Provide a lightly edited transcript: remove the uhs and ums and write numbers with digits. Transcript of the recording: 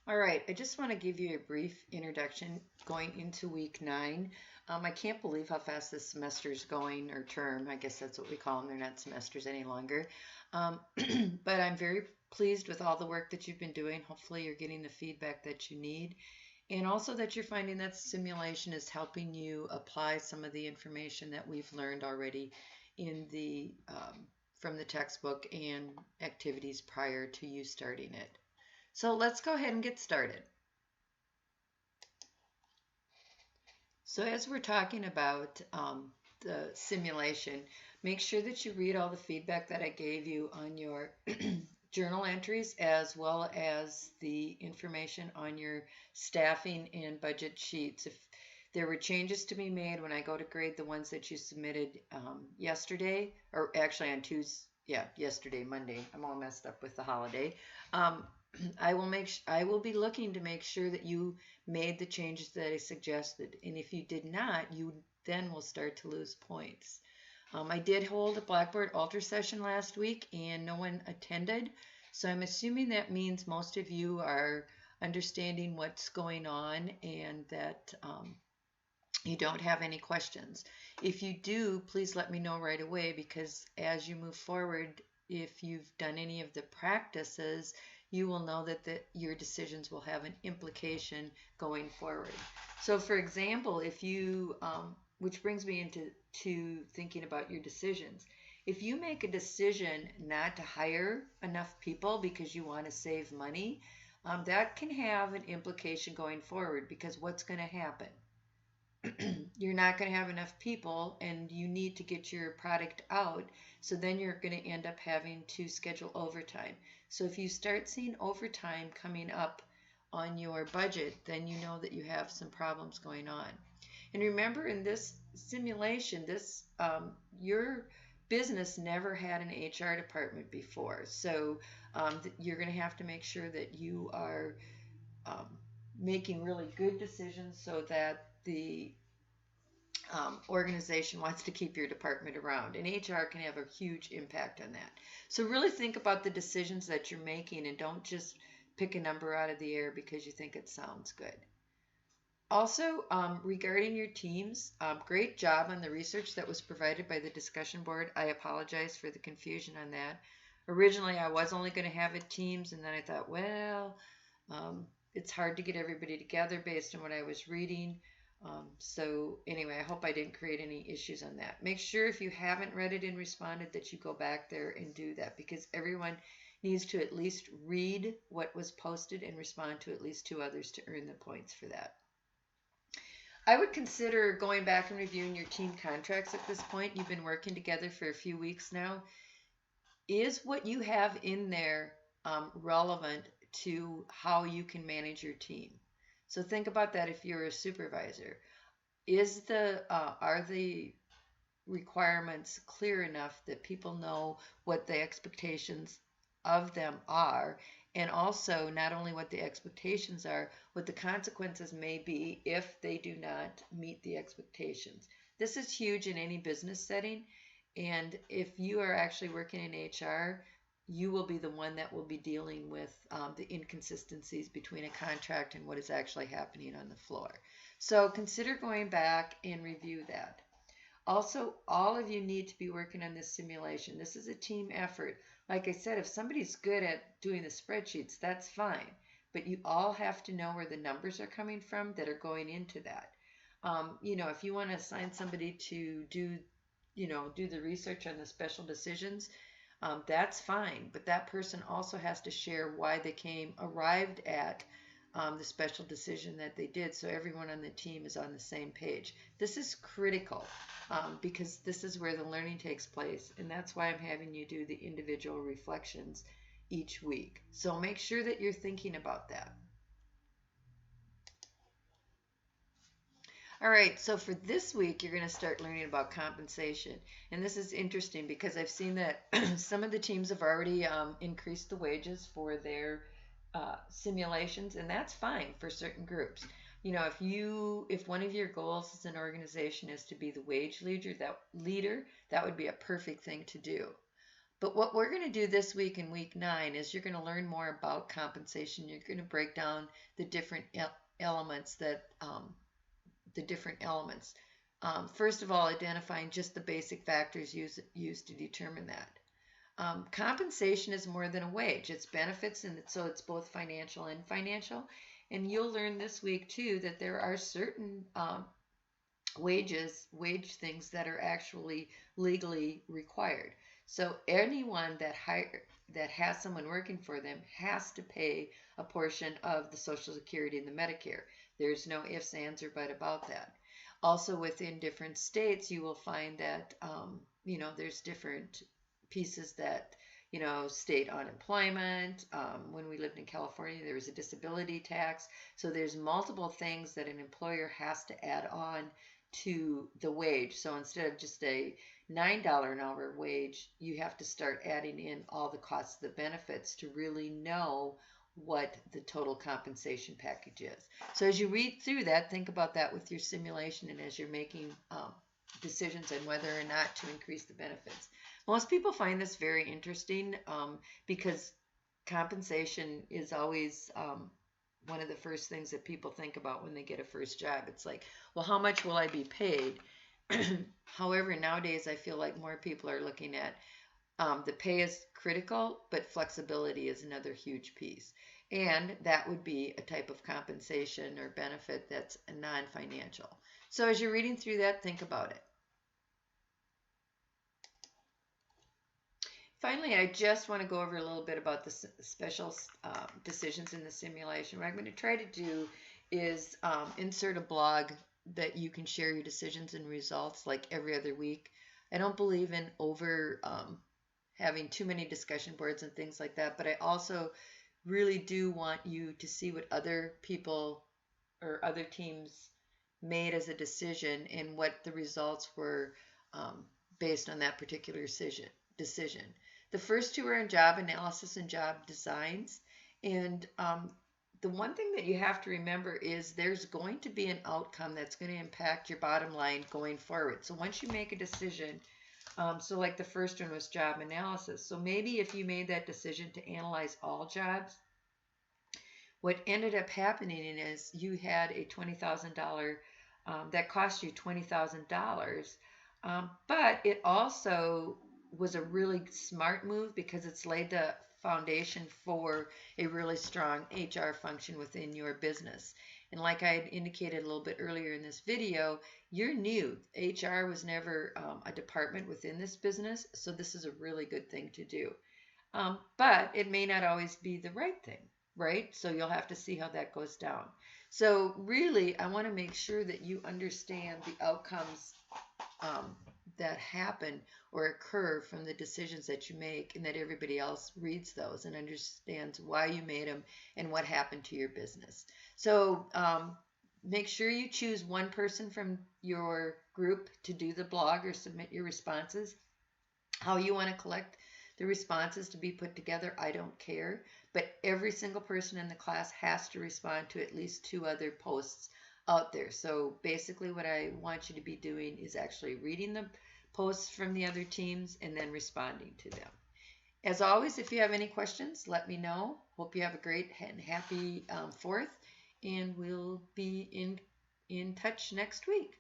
All right, I just want to give you a brief introduction going into week 9. I can't believe how fast this semester is going, or term. I guess that's what we call them. They're not semesters any longer. Um, but I'm very pleased with all the work that you've been doing. Hopefully, you're getting the feedback that you need, and also that you're finding that simulation is helping you apply some of the information that we've learned already in the from the textbook and activities prior to you starting it. So let's go ahead and get started. So as we're talking about the simulation, make sure that you read all the feedback that I gave you on your journal entries as well as the information on your staffing and budget sheets. If there were changes to be made when I go to grade the ones that you submitted yesterday, or actually on Tuesday, yeah, yesterday, Monday. I'm all messed up with the holiday. Um, I will be looking to make sure that you made the changes that I suggested. And if you did not, you then will start to lose points. I did hold a Blackboard Ultra session last week and no one attended. So I'm assuming that means most of you are understanding what's going on and that you don't have any questions. If you do, please let me know right away because as you move forward, if you've done any of the practices, you will know that your decisions will have an implication going forward. So, for example, if you, which brings me into thinking about your decisions. If you make a decision not to hire enough people because you want to save money, that can have an implication going forward because what's going to happen? You're not going to have enough people and you need to get your product out. So then you're going to end up having to schedule overtime. So if you start seeing overtime coming up on your budget, then you know that you have some problems going on. And remember, in this simulation, your business never had an HR department before. So you're going to have to make sure that you are um, making really good decisions so that the organization wants to keep your department around. And HR can have a huge impact on that. So really think about the decisions that you're making and don't just pick a number out of the air because you think it sounds good. Also, regarding your teams, great job on the research that was provided by the discussion board. I apologize for the confusion on that. Originally, I was only going to have it teams, and then I thought, well, it's hard to get everybody together based on what I was reading. So anyway, I hope I didn't create any issues on that. Make sure if you haven't read it and responded that you go back there and do that because everyone needs to at least read what was posted and respond to at least 2 others to earn the points for that. I would consider going back and reviewing your team contracts at this point. You've been working together for a few weeks now. Is what you have in there relevant to how you can manage your team? So think about that if you're a supervisor. Are the requirements clear enough that people know what the expectations of them are, and also not only what the expectations are, what the consequences may be if they do not meet the expectations. This is huge in any business setting, and if you are actually working in HR, you will be the one that will be dealing with the inconsistencies between a contract and what is actually happening on the floor. So consider going back and review that. Also, all of you need to be working on this simulation. This is a team effort. Like I said, if somebody's good at doing the spreadsheets, that's fine. But you all have to know where the numbers are coming from that are going into that. If you want to assign somebody to do the research on the special decisions, that's fine. But that person also has to share why they arrived at the special decision that they did, so everyone on the team is on the same page. This is critical because this is where the learning takes place, and that's why I'm having you do the individual reflections each week. So make sure that you're thinking about that. All right, so for this week, you're going to start learning about compensation. And this is interesting because I've seen that some of the teams have already increased the wages for their simulations, and that's fine for certain groups. If one of your goals as an organization is to be the wage leader, that would be a perfect thing to do. But what we're going to do this week in week 9 is you're going to learn more about compensation. You're going to break down the different elements the different elements. First of all, identifying just the basic factors used to determine that. Compensation is more than a wage. It's benefits, and so it's both financial and financial. And you'll learn this week too that there are certain wage things that are actually legally required. So anyone that has someone working for them has to pay a portion of the Social Security and the Medicare. There's no ifs, ands, or but about that. Also, within different states, you will find that there's different pieces that state unemployment. When we lived in California, there was a disability tax. So there's multiple things that an employer has to add on to the wage. So instead of just a $9 an hour wage, you have to start adding in all the costs, the benefits to really know what the total compensation package is. So as you read through that, think about that with your simulation and as you're making decisions on whether or not to increase the benefits. Most people find this very interesting because compensation is always one of the first things that people think about when they get a first job. It's like, well, how much will I be paid? However, nowadays I feel like more people are looking at the pay is critical, but flexibility is another huge piece. And that would be a type of compensation or benefit that's non-financial. So as you're reading through that, think about it. Finally, I just want to go over a little bit about the special decisions in the simulation. What I'm going to try to do is insert a blog that you can share your decisions and results like every other week. I don't believe in having too many discussion boards and things like that, but I also really do want you to see what other people or other teams made as a decision and what the results were based on that particular decision. The first two are in job analysis and job designs. And the one thing that you have to remember is there's going to be an outcome that's going to impact your bottom line going forward. So once you make a decision, so like the first one was job analysis. So maybe if you made that decision to analyze all jobs, what ended up happening is you had a $20,000 that cost you $20,000, but it also was a really smart move because it's laid the foundation for a really strong HR function within your business. And like I had indicated a little bit earlier in this video, you're new. HR was never a department within this business, so this is a really good thing to do. But it may not always be the right thing, right? So you'll have to see how that goes down. So really, I want to make sure that you understand the outcomes that happen or occur from the decisions that you make, and that everybody else reads those and understands why you made them and what happened to your business. So make sure you choose one person from your group to do the blog or submit your responses. How you want to collect the responses to be put together, I don't care. But every single person in the class has to respond to at least 2 other posts out there. So basically what I want you to be doing is actually reading the posts from the other teams and then responding to them. As always, if you have any questions, let me know. Hope you have a great and happy 4th, and we'll be in touch next week.